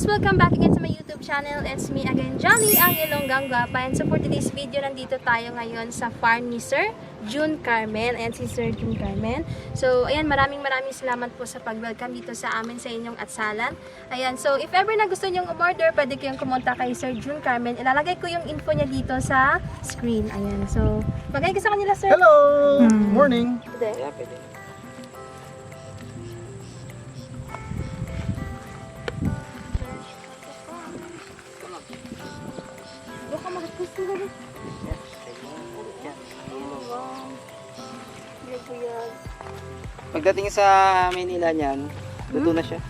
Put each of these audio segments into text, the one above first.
welcome back again sa my YouTube channel. It's me again, Johnny, ang Ilonggang Guapa. And so for today's video, nandito tayo ngayon sa farm ni Sir June Carmen. Ayan si Sir June Carmen. So, ayan, maraming salamat po sa pag-welcome dito sa amin sa inyong atsalan. Ayan, so if ever na gusto nyong umorder, pwede kayong kumontak kay Sir June Carmen. Ilalagay ko yung info niya dito sa screen. Ayan, so, magay ka sa kanila, Sir. Hello! Morning! Pwede. Yeah, pwede. Baka makapusto na rin. Pagdating sa Manila niyan, luto na siya.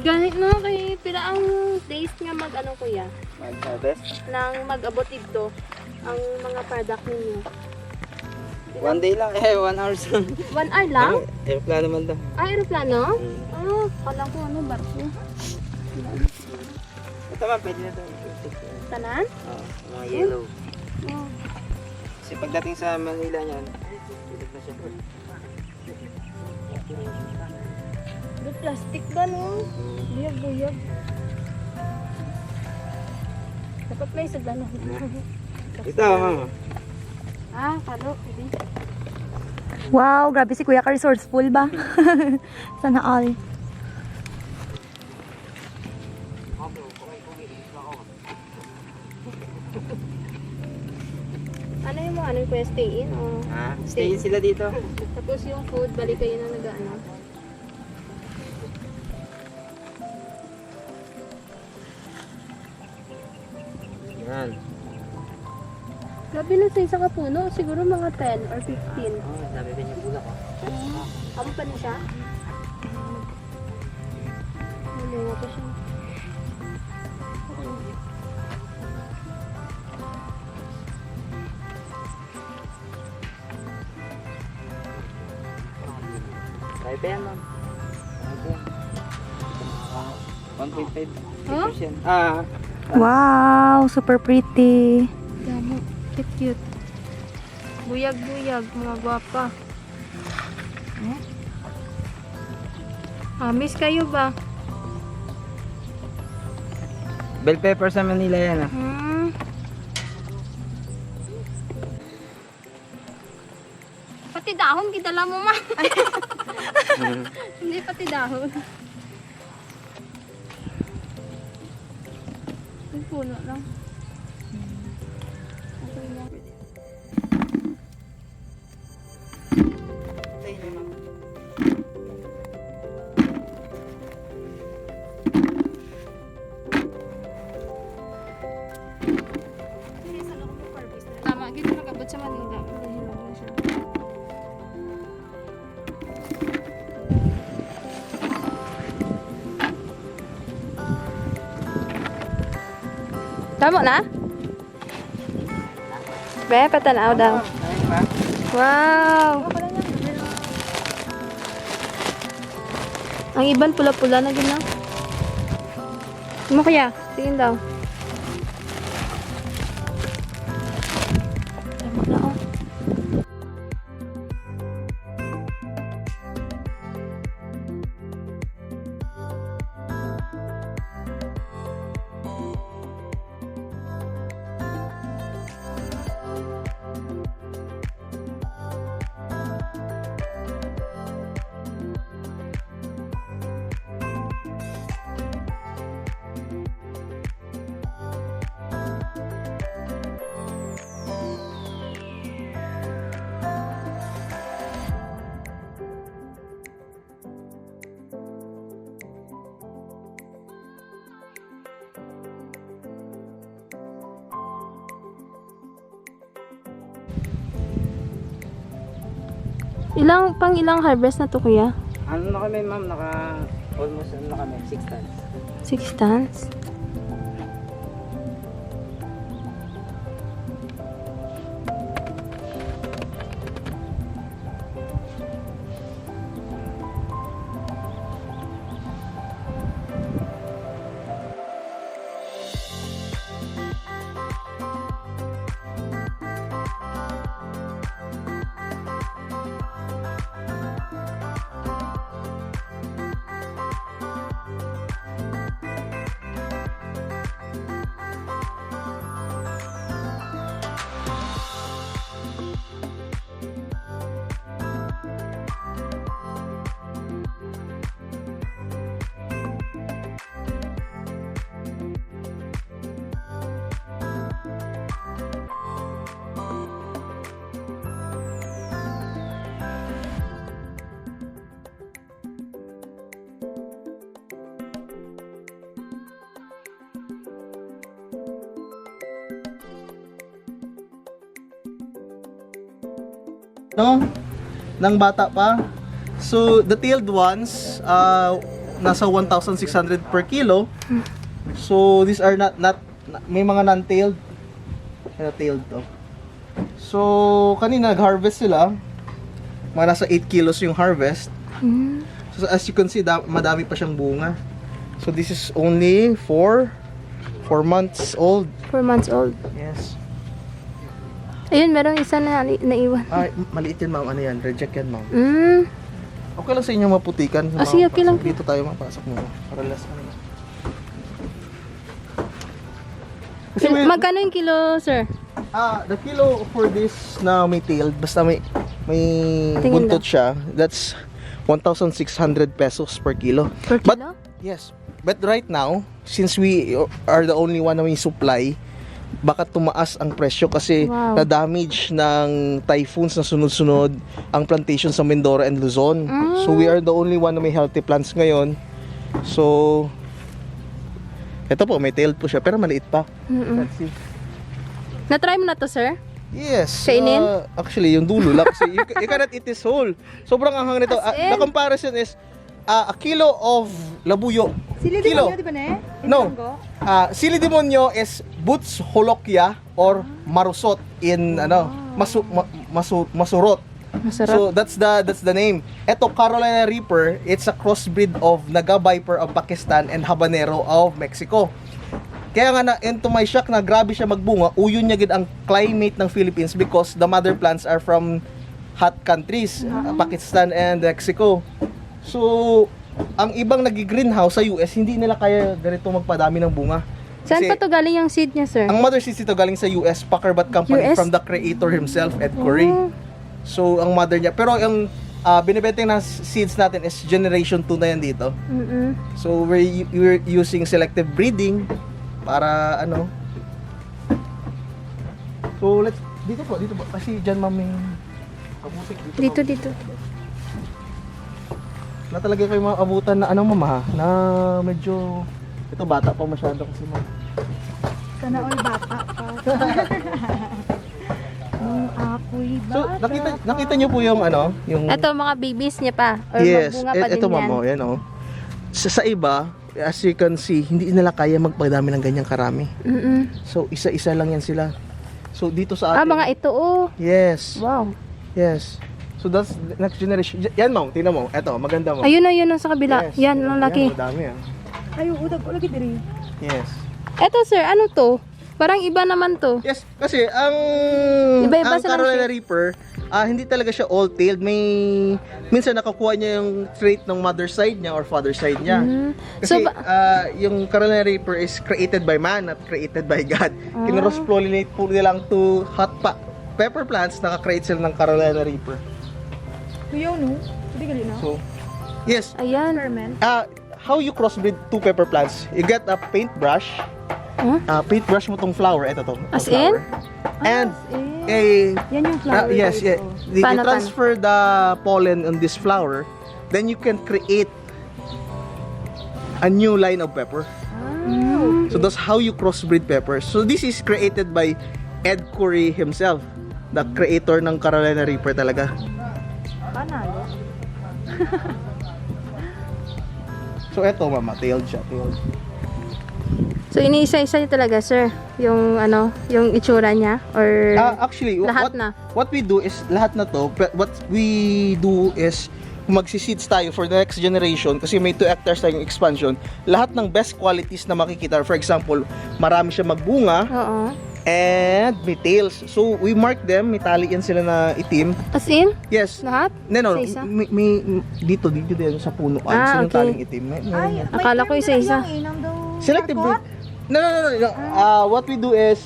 Ganit no, kay pila ang days nga mag-ano kuya? Mag-harvest. Nang mag-abot dito ang mga product ninyo. One day lang, 1 hour lang. 1 hour lang? Aeroplano man daw. Ah, aeroplano? Ah, kala ko ano, barko. Ito man, pwede na ito. Tanan? Oo, mga yellow. Oh. Kasi pagdating sa Manila niyan, tulog na siya. May plastic ba no? Buyag. Dapat may sadano. Ito, mama. Ah, kalo. Pwede. Wow, grabe si Kuya ka resourceful ba? Sana all. Ano yung mga anong kuya, stay in? O Stay sila dito. tapos yung food, balik kayo na nag-ano? Yan. Grabe lang sa isang kapuno, siguro mga 10 or 15. Oh, dami din yung bulak. Amo pa na siya? Ano pa siya? Try pa yan, ma'am. 1.5 Huh? acres yan. Ah, Wow, super pretty. Damo, cute. Buyag, mga gwapa. Miss kayo ba? bell pepper sa Manila yan, ah. Pati dahon, gidala mo ma. Hindi pati dahon. Yung puno lang. Okay lang. Tama, gito nag-abot sa Manila. Mahilap na siya. Tama na? Be, patanaw daw. Wow! Ang iban pula-pula na gina. Ano kaya? Tingin daw. Tama na oh. Ilang harvest na to kuya? Ano na kami, ma'am? Almost ano na kami? 6 tons. 6 tons? no? Ng bata pa. So, the tailed ones, nasa 1,600 per kilo. So, these are not may mga non-tailed. Kaya tailed to. So, kanina nag-harvest sila. Mga nasa 8 kilos yung harvest. So, as you can see, madami pa siyang bunga. So, this is only 4 months old. 4 months old. Yes. Ayun, meron isa na naiwan. Ay, maliit yan, ma'am. Ano yan? Reject yan, ma'am. Okay lang sa inyo maputikan. Sige, okay lang. Dito tayo mapasok muna. Para less ano. Kasi Magkano yung kilo, sir? the kilo for this na may tailed, basta may Tingin buntot siya, that's 1,600 pesos per kilo. Per But, kilo? yes. But right now, since we are the only one na may supply, baka tumaas ang presyo kasi Wow. na-damage ng typhoons na sunod-sunod ang plantation sa Mindoro and Luzon. So we are the only one na may healthy plants ngayon. So, ito po, may tailed po siya, pero maliit pa. Let's see. Na-try mo na to, sir? Yes. Kainin? Actually, yung dulo lang kasi you cannot eat this whole. Sobrang anghang nito. As in? The comparison is a kilo of labuyo. Sili Kilo. di ba na No. Sili demonyo is Boots holokya or marusot in masurot. Masarap. So that's the name. Ito Carolina Reaper, it's a crossbreed of Naga Viper of Pakistan and Habanero of Mexico. Kaya nga na into my shock na grabe siya magbunga, uyon niya gid ang climate ng Philippines because the mother plants are from hot countries, Pakistan and Mexico. So ang ibang nagi-greenhouse sa US, hindi nila kaya ganito magpadami ng bunga. Saan Kasi pa to galing yung seed niya, sir? ang mother seeds ito galing sa US, Packerbat Company US? from the creator himself, Ed Curry. So ang mother niya, pero yung binibenta na seeds natin is generation 2 na yan dito. So we're using selective breeding para ano. So dito po kasi diyan ma'am yung kamusik Dito. Na talaga kayo maabutan na ano mama ha? Na medyo ito bata pa masyado kasi ma'am. Sana all bata pa. Nung ako'y So bata. nakita niyo po yung ano, yung Ito, mga babies niya pa. Or yes, magbunga pa din ito yan. ma'am, oh, yan oh. Sa iba, as you can see, hindi nila kaya magpadami ng ganyang karami. So isa-isa lang yan sila. So dito sa atin. Mga ito, oh. Yes. Wow. Yes. So that's the next generation. Yan ma'am, tingnan mo. Eto, maganda mo. Ayun na, sa kabila. Yes. Yan, ang laki. Yan, madami ah. Ay, udag ko lagi diri. Yes. Ito, sir, ano to? Parang iba naman to. Yes, kasi ang Iba-iba ang silang Carolina Reaper, hindi talaga siya all-tailed. Minsan nakakuha niya yung trait ng mother side niya or father side niya. Kasi yung Carolina Reaper is created by man, not created by God. Kinross-pollinate po nilang to hot pepper plants, naka-create sila ng Carolina Reaper. Kuyaw no? Hindi gali na. So, yes. Ayan. How you crossbreed two pepper plants? You get a paintbrush. Paintbrush mo tong flower. Ito to. As flower. And Yan yung flower. yes, type, yeah. oh. You Paano? transfer the pollen on this flower, then you can create a new line of pepper. So that's how you crossbreed peppers. So this is created by Ed Curry himself, the creator ng Carolina Reaper talaga. Panalo. So eto mama, tailed siya, tailed. So, iniisa-isa niya talaga, sir? Yung, yung itsura niya? Or Actually, lahat na? what we do is, lahat na to, what we do is, magsiseeds tayo for the next generation kasi may 2 hectares tayong expansion. Lahat ng best qualities na makikita, for example, marami siya magbunga, Oo. and may tails. So, we mark them, may tali yan sila na itim. As in? Yes. Lahat? No, Isa-isa? may dito din sa punuan, Ah, yung okay. taling itim. Ay, Akala ko isa-isa. Selective breed. No. What we do is,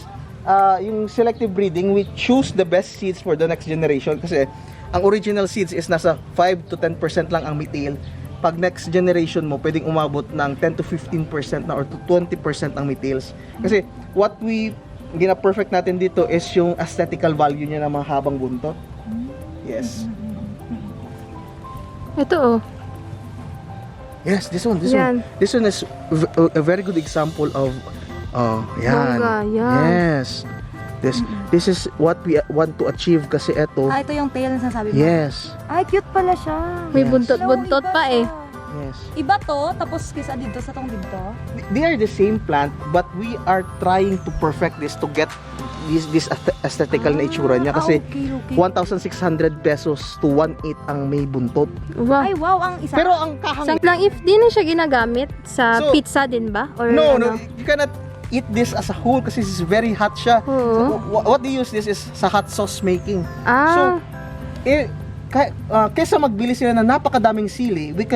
yung selective breeding, we choose the best seeds for the next generation kasi ang original seeds is nasa 5 to 10% lang ang may tail. Pag next generation mo, pwedeng umabot ng 10 to 15% na or to 20% ang may tails. Kasi what we gina-perfect natin dito is yung aesthetical value niya ng mga habang buntot. Yes. Ito, oh. Yes, this one. Yan. This one is a very good example of yan. Mangga, yan. Yes. This This is what we want to achieve kasi eto. Ah, ito yung tail na sinasabi mo? Yes. Ay, cute pala siya. May Yes. buntot-buntot pa eh. Yes. Iba to, tapos kisa dito sa tong dito. They are the same plant but we are trying to perfect this to get this aesthetical na itsura niya kasi okay. 1,600 pesos to 1.8 ang may buntot. Wow. Ay, wow, ang isa. Pero ang kahang Lang if di na siya ginagamit sa So, pizza din ba? Or no, ano? you cannot eat this as a whole kasi this is very hot siya. Oo. So, what they use this is sa hot sauce making. Ah, Kesa magbili sila na napakadaming sili, they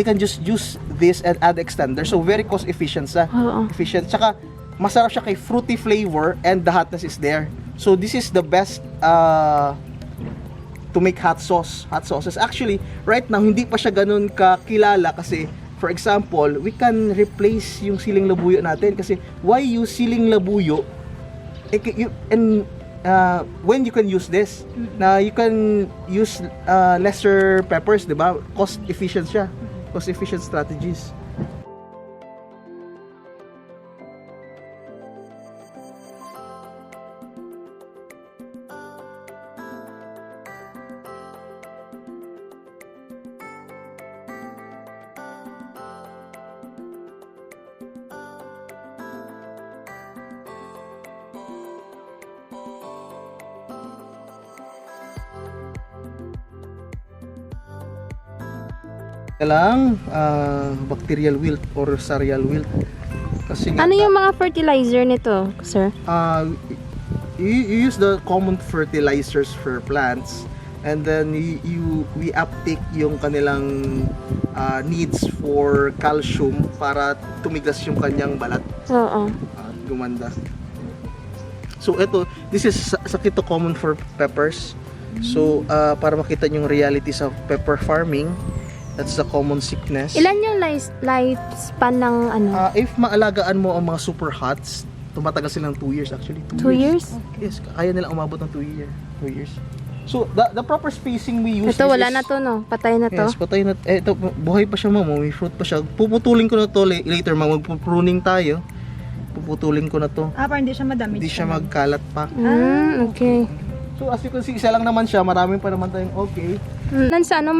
can just use this and add extender. So very cost efficient sa. Oo. Efficient. Tsaka masarap siya kay fruity flavor and the hotness is there. So this is the best to make hot sauce. Hot sauces. Actually, right now hindi pa siya ganun kakilala kasi for example, we can replace yung siling labuyo natin kasi why use siling labuyo when you can use this na you can use lesser peppers, di ba? Cost efficient siya. Cost efficient strategies. Lang bacterial wilt or cereal wilt kasi nga, ano yung mga fertilizer nito, sir? you use the common fertilizers for plants and then we uptake yung kanilang needs for calcium para tumigas yung kanyang balat Oo. at gumanda. So this is sakito common for peppers. So para makita yung reality sa pepper farming, that's the common sickness. Ilan yung lifespan ng ano? If maalagaan mo ang mga super hots, tumatagal silang 2 years actually. 2 years? Yes, kaya nila umabot ng 2 years. So the proper spacing we use Ito this wala is- na to no? Patay na to? Yes, patay na. Ito, buhay pa siya, ma'am. May fruit pa siya. Puputulin ko na to later, ma'am. Magpupruning tayo. Puputulin ko na to. Para hindi siya madamage. Hindi siya magkalat pa. Okay. So, as you can see, isa lang naman siya. Maraming pa naman tayong okay. Sa ano,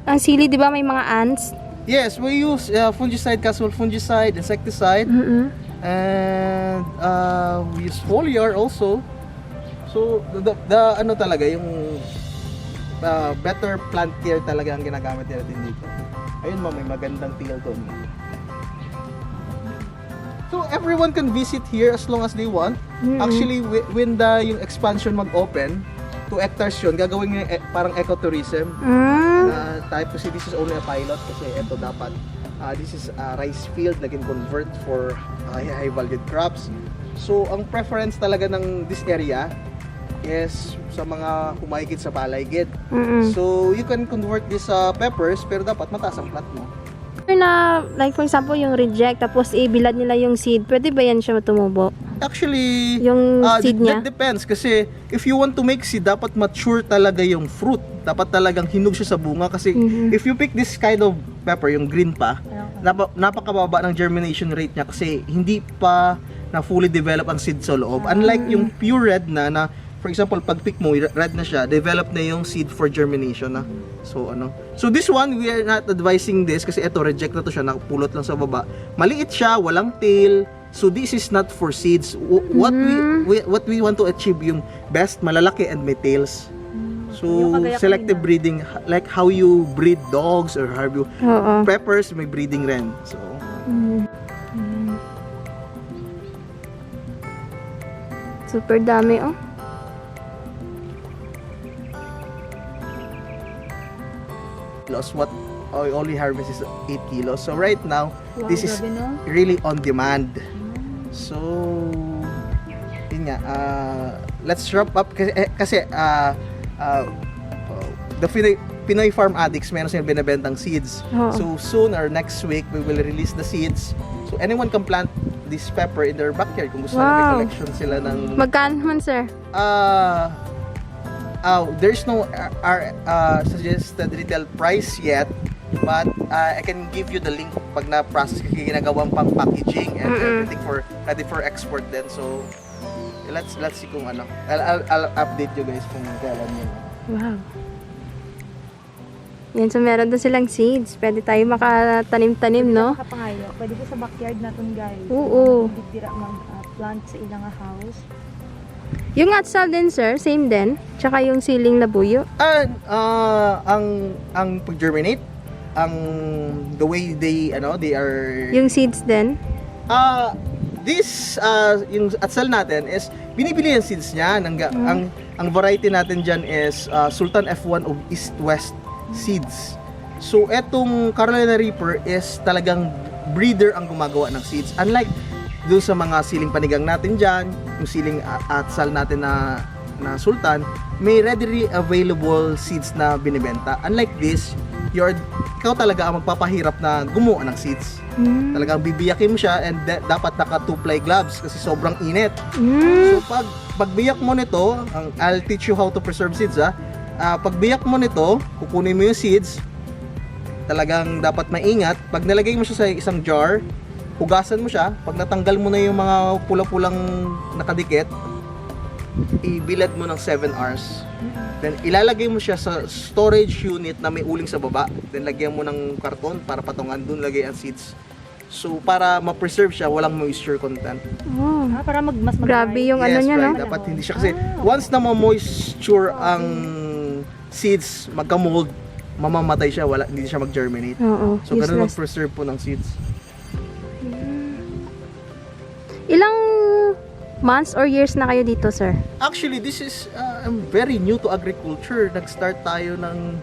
ang sili, di ba may mga ants? Yes, we use fungicide, casual fungicide, insecticide. And we use foliar also. So, the ano talaga, yung better plant care talaga ang ginagamit natin dito. Ayun, ma'am, may magandang tail doon. So everyone can visit here as long as they want. Actually, when yung expansion mag-open, 2 hectares yun, gagawin yung parang ecotourism. Type kasi this is only a pilot kasi ito dapat. This is a rice field na convert for high valued crops. So ang preference talaga ng this area is sa mga humahigit sa palaygid. So you can convert this sa peppers pero dapat mataas ang plat mo. Na, like for example, yung reject, tapos ibilad nila yung seed, pwede ba yan siya tumubo? Actually, Yung seed niya? that depends kasi if you want to make seed, dapat mature talaga yung fruit. Dapat talagang hinog siya sa bunga kasi if you pick this kind of pepper, yung green pa, napakababa ng germination rate niya kasi hindi pa na fully develop ang seed sa loob. Unlike yung pure red na for example, pag pick mo, red na siya, develop na yung seed for germination na. So this one, we are not advising this kasi ito, reject na to siya, nakapulot lang sa baba. Maliit siya, walang tail. So this is not for seeds. What we want to achieve yung best, malalaki and may tails. So selective breeding, like how you breed dogs or how you peppers, may breeding rin. So Super dami, oh. what I only harvest is 8 kilos. So right now, this is really on demand. So yun nga, let's wrap up kasi the Pinoy Farm Addicts, meron silang binibentang seeds. So soon or next week, we will release the seeds. So anyone can plant this pepper in their backyard kung gusto nila may collection sila ng... Magkano man, sir? There's no suggested retail price yet, but I can give you the link pag na-process ginagawang pang packaging and everything ready for export then. So let's see kung ano. I'll update you guys kung kailan yun. Wow. Yan, so meron doon silang seeds. Pwede tayo makatanim-tanim, no? Makapangayo. Pwede ko sa backyard natin guys. Oo. Dira mag-plant sa ilang house. Yung atsal din, sir, same din. Tsaka yung siling labuyo. And ang pag-germinate, the way they are Yung seeds din. yung atsal natin is binibili yung seeds niya. Ang variety natin dyan is Sultan F1 of East-West seeds. So etong Carolina Reaper is talagang breeder ang gumagawa ng seeds. Unlike doon sa mga siling panigang natin dyan, yung siling atsal natin na Sultan, may readily available seeds na binibenta. Unlike this, ikaw talaga ang magpapahirap na gumawa ng seeds. Talagang bibiyakin mo siya and dapat naka 2-ply gloves kasi sobrang init. So pagbiyak mo nito, I'll teach you how to preserve seeds pagbiyak mo nito, kukunin mo yung seeds, talagang dapat maingat. Pag nilagay mo siya sa isang jar, hugasan mo siya. Pag natanggal mo na yung mga pula-pulang nakadikit, ibilad mo ng 7 hours. Then ilalagay mo siya sa storage unit na may uling sa baba. Then lagyan mo ng karton para patungan dun lagay ang seeds. So para ma-preserve siya, walang moisture content. Oh. Para mas Grabe yung ano Yes, niya, right. no? Dapat hindi siya kasi once na ma-moisture ang seeds, magka-mold, mamamatay siya, hindi siya mag-germinate. Oo, So ganun useless. mag-preserve po ng seeds. Ilang months or years na kayo dito, sir? Actually, this is I'm very new to agriculture. Nag-start tayo ng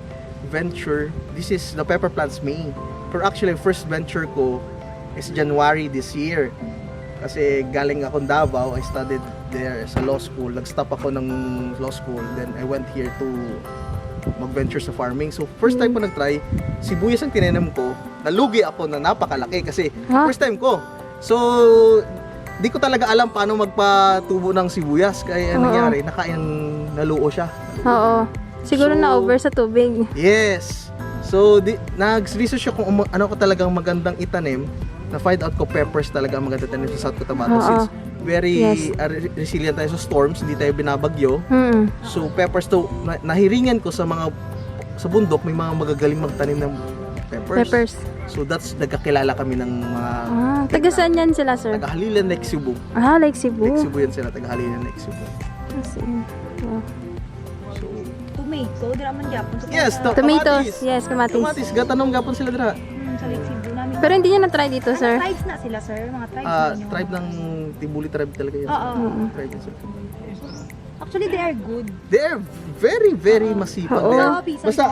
venture. This is the pepper plants me. Pero actually, first venture ko is January this year. Kasi galing akong Davao, I studied there sa law school. Nag-stop ako ng law school. Then I went here to mag-venture sa farming. So first time ko nag-try, sibuyas ang tinanim ko. Nalugi ako na napakalaki kasi first time ko. So di ko talaga alam paano magpatubo ng sibuyas. Kaya ang nangyari, naluo siya. Oo. Siguro So, na over sa tubig. Yes. So nag-research ako kung ano ko talagang magandang itanim. Na-find out ko peppers talaga ang maganda tanim sa South Cotabato since very Yes. resilient tayo sa storms, hindi tayo binabagyo. So peppers to nahiringan ko sa bundok may mga magagaling magtanim ng peppers. So that's nagkakilala kami ng mga Taga saan yan sila, sir? taga Halilan, Lake Cebu. Lake Cebu. Lake Cebu yan sila, taga Halilan, Lake Cebu. Wow. So tomato, dira man gyapon sa yes, Tomatoes. Yes, kamatis. Kamatis, gatanong gapon sila dira. sa Lake Cebu namin. Pero hindi nyo na-try dito, sir? Tribes na sila, sir. Mga tribes na yun. Tribe ng Tibuli tribe talaga yun. Oo. Tribe yun, sir. Actually, they are good. They are very, very masipag. Oo. They are- Oo, pisa Basta,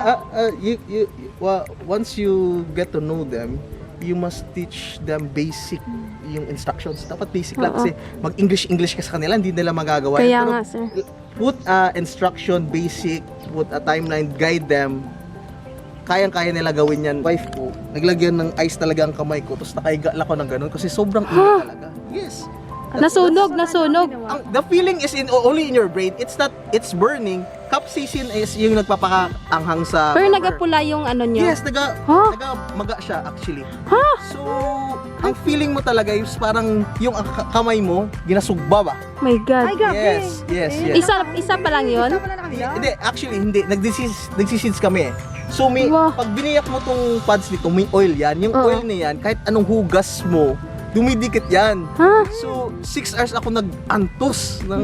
sila. once you get to know them, you must teach them basic yung instructions. Dapat basic lang kasi mag-English ka sa kanila, hindi nila magagawa. Kaya Pero nga, sir. put instruction, basic, put a timeline, guide them. Kayang-kaya nila gawin yan. Wife ko, naglagyan ng ice talaga ang kamay ko, tapos nakaiga lang ako ng ganun kasi sobrang init talaga. Yes. Nasunog. The feeling is only in your brain. It's burning. Capsaicin is yung nagpapakaanghang sa Pero pepper. nagapula yung ano nyo. Yes, maga siya actually. So, ang feeling mo talaga is parang yung kamay mo ginasugba ba? My God. Ay, grabe. Yes. Isa pa lang yun? Isa pala na kanila. Hindi, actually hindi. Nagsiseeds kami eh. So may Wow. pag biniyak mo tong pads nito, may oil yan. Yung Oo. oil na yan, kahit anong hugas mo, dumidikit yan. Ha? So 6 hours ako nag-antos ng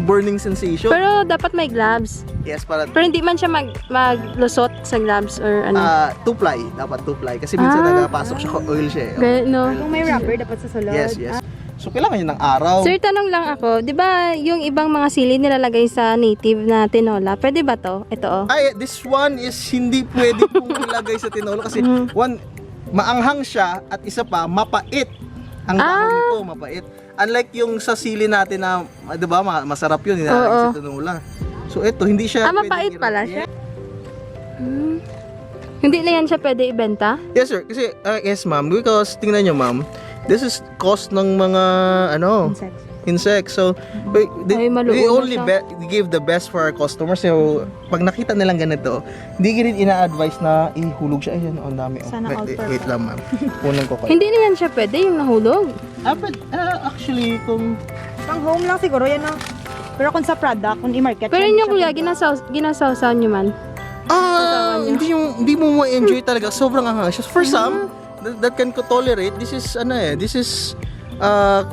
burning sensation. Pero dapat may gloves. Yes, para Pero hindi man siya maglusot sa gloves or ano. 2-ply, dapat 2-ply kasi minsan nagapasok siya oil siya eh. Gaya, no? Kung may rubber, dapat sa sulod. Yes. So kailangan yun ng araw. Sir, tanong lang ako, di ba yung ibang mga sili nilalagay sa native na tinola? Pwede ba to? Ito, oh. Ay, this one is hindi pwede pong ilagay sa tinola kasi one, maanghang siya at isa pa, mapait. Ang dahon nito, mapait. Unlike yung sa sili natin na, di ba, masarap yun, nilalagay sa tinola. So ito, hindi siya Mapait pwedeng pala siya? Hindi na yan siya pwede ibenta? Yes sir, kasi yes ma'am, because tingnan nyo ma'am, this is cost ng mga insects. So Ay, maluo we na only siya. give the best for our customers. So pag nakita nilang ganito, hindi rin ina-advise na ihulog siya. Ayan, ang dami. Sana Wait lang ma'am. Kunin ko kayo. Hindi na yan siya pwede, yung nahulog. Actually, kung Pang home lang siguro yan, no? Pero kung sa product, kung i-market. Pero yan, yun siya kuya, pwede. ginasawsaw nyo man. Hindi mo ma-enjoy talaga. Sobrang anghang siya. For some, that can tolerate, this is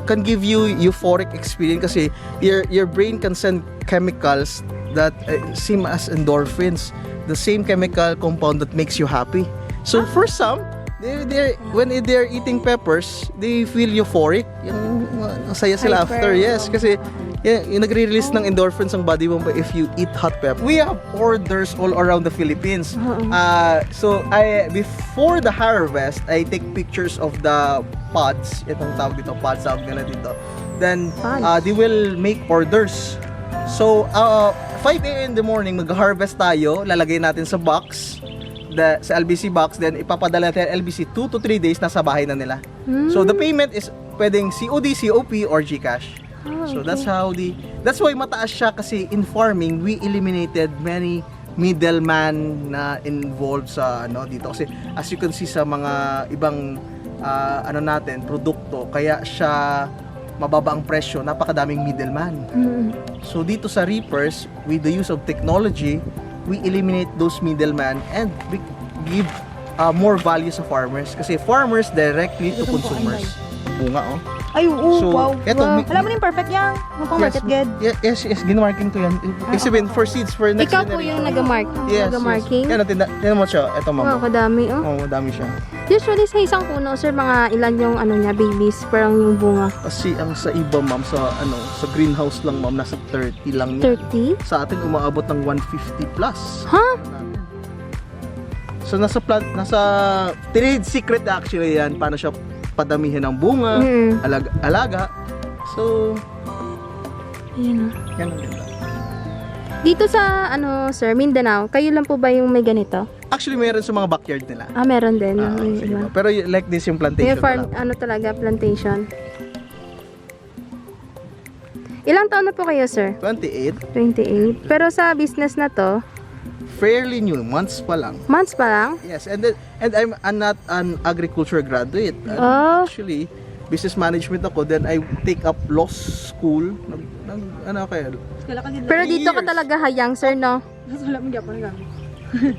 can give you euphoric experience kasi your brain can send chemicals that same as endorphins, the same chemical compound that makes you happy. So for some, when they're eating peppers, they feel euphoric. Yung saya sila after. Yes, kasi yung nagre-release ng endorphins ang body mo if you eat hot pepper. We have orders all around the Philippines. So before the harvest, I take pictures of the pods. Itong tawag dito, pods tawag nila dito. Then they will make orders. So 5 a.m. in the morning, mag-harvest tayo, lalagay natin sa box, sa LBC box, then ipapadala natin LBC 2 to 3 days, nasa bahay na nila. So the payment is pwedeng COD, COP, or GCash. So that's why mataas siya kasi in farming, we eliminated many middleman na involved sa dito. Kasi as you can see sa mga ibang natin, produkto, kaya siya mababa ang presyo, napakadaming middleman. So dito sa Reapers, with the use of technology, we eliminate those middleman and we give more value sa farmers kasi farmers directly to consumers. Bunga Ay, oo, So, wow. eto, Alam mo na yung perfect yan. Mapang market ged. Yes, ginamarking ko yan. Ibig sabihin, for seeds, for next Ikaw po generation. yung nag-marking? Yan, tinan mo siya. Ito, Wow, mama. kadami oh. Oo, madami siya. Usually sa isang puno, sir, mga ilan yung niya, babies, parang yung bunga? Kasi ang sa iba, ma'am, sa greenhouse lang, ma'am, nasa 30 lang yan. 30? Sa atin, umaabot ng 150 plus. Ha? So, nasa trade secret actually yan, paano siya padamihin ng bunga, alaga. So, Ayun oh. yan ang ganda. Dito sa, sir, Mindanao, kayo lang po ba yung may ganito? Actually, meron sa mga backyard nila. Meron din. Ah, yung sa iba. iba. Pero like this yung plantation May farm, na lang. talaga, plantation. Ilang taon na po kayo, sir? 28. 28. Pero sa business na to, Fairly new, months pa lang. months pa lang? Yes, and I'm not an agriculture graduate. Oh. Actually, business management ako. Then I take up law school. Pero dito ka talaga hayang, sir, no?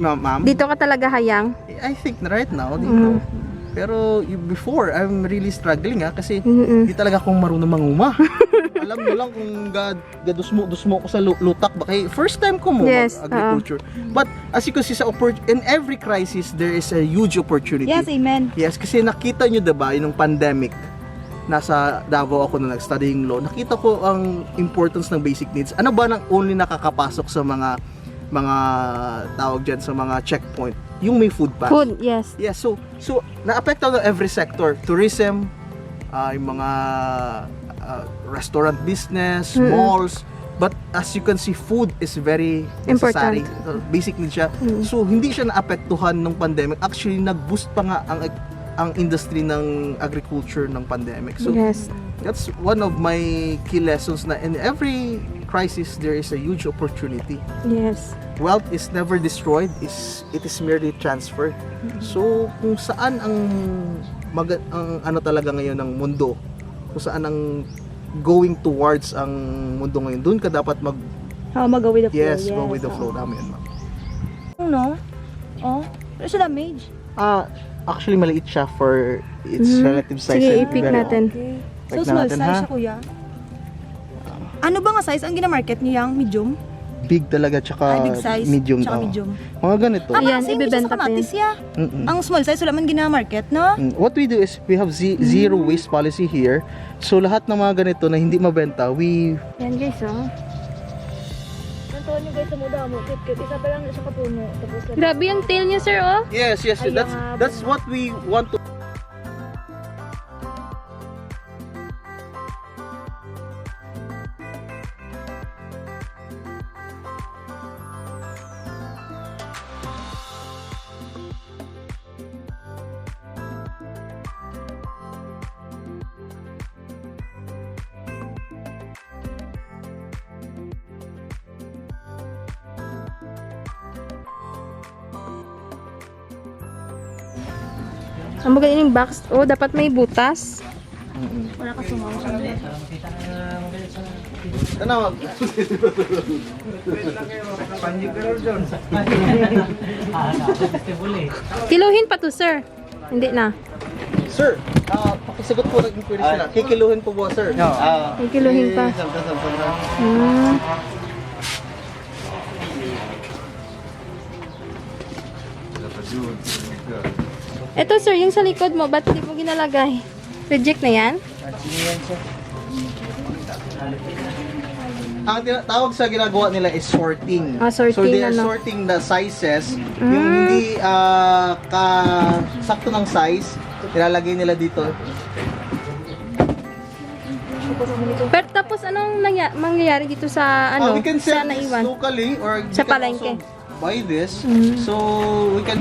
Ma'am? Dito ka talaga hayang? I think na right now, dito. Pero before, I'm really struggling kasi hindi talaga akong marunong manguma. Alam mo lang kung dusmo ko sa lutak ba kay first time ko mo Yes, agriculture. But as you can see in every crisis there is a huge opportunity. Yes, amen. Yes, kasi nakita nyo diba yung pandemic, nasa Davao ako na nag-studying law, nakita ko ang importance ng basic needs. Ano ba nang only nakakapasok sa mga tawag dyan sa mga checkpoint? Yung may food pass. Food, yes. Yes, so na-apekto na every sector. Tourism, yung mga restaurant business, malls. But as you can see, food is very necessary. So, basic need siya. So hindi siya naapektuhan ng pandemic. Actually, nag-boost pa nga ang industry ng agriculture ng pandemic. So Yes. that's one of my key lessons na in every crisis there is a huge opportunity. Yes. Wealth is never destroyed, it is merely transferred. So kung saan ang talaga ngayon ng mundo, kung saan ang going towards ang mundo ngayon, doon ka dapat Mag-go with the flow. yes, go with the flow namin, ma'am. No? Oh, pero siya damage. Actually maliit siya for its relative size. Sige, and i-pick very- natin. So, Like small natin, size ha? siya, kuya. Ano ba nga size ang ginamarket niyo yung medium? Big talaga, tsaka Big size, medium. tsaka oo. medium. Mga ganito. Ayan, Same ibebenta sa pa yan. kamatis ya. Ang small size, wala man ginamarket, no? What we do is we have zero waste policy here. So lahat ng mga ganito na hindi mabenta, we Yan guys, oh. Nantuan nyo guys sa muda mo. Kit, isa pa lang sa kapuno. Tapos Grabe yung tail niya, sir, oh. yes, that's what we want to. Ang magaling yung box. Oh, dapat may butas. wala ka sumaw siya. Ano? Kiluhin pa to, sir. Hindi na. Sir, pakisagot po ng inquiry sila. Kikiluhin po ba, sir? Kikiluhin pa. Hmm. Ito, sir, yung sa likod mo, ba't hindi mo ginalagay? Reject na yan? Ang tawag sa ginagawa nila is sorting. Sorting, so they are ano? sorting the sizes. Yung hindi sakto ng size, nilalagay nila dito. Pero tapos, anong mangyayari dito sa, ano, We can sa sell this naiwan? locally or we Sa can palengke. also buy this. So we can,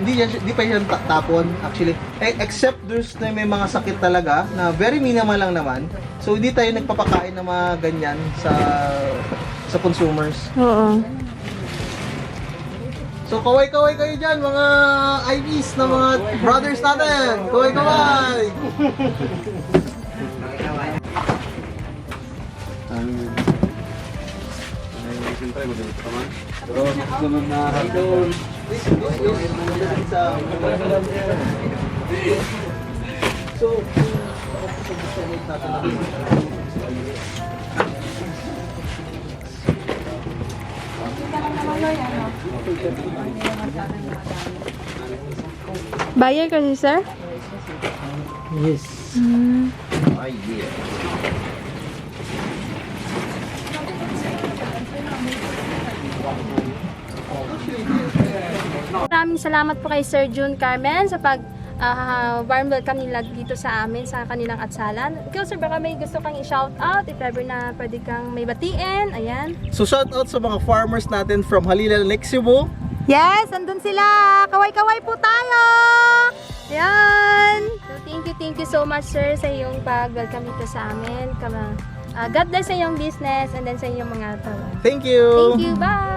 di pa yan tapon actually. Except there's na may mga sakit talaga na very minimal lang naman. So hindi tayo nagpapakain ng mga ganyan sa consumers. Oo. So kaway-kaway kayo dyan mga IVs na mga brothers natin. Kaway-kaway! Sunod na hapon. So, Buyer kasi, sir? Yes. ay yeah. Maraming salamat po kay Sir June Carmen sa pag warm welcome nila dito sa amin sa kanilang atsalan. Ikaw, sir, baka may gusto kang i-shout out if ever na pwede kang may batiin. Ayan. So shout out sa mga farmers natin from Halila, Lake Cebu. Yes, andun sila. Kaway-kaway po tayo. Yan. So, thank you so much, sir, sa iyong pag-welcome dito sa amin. God bless sa iyong business and then sa iyong mga tawa. Thank you! Thank you. Bye!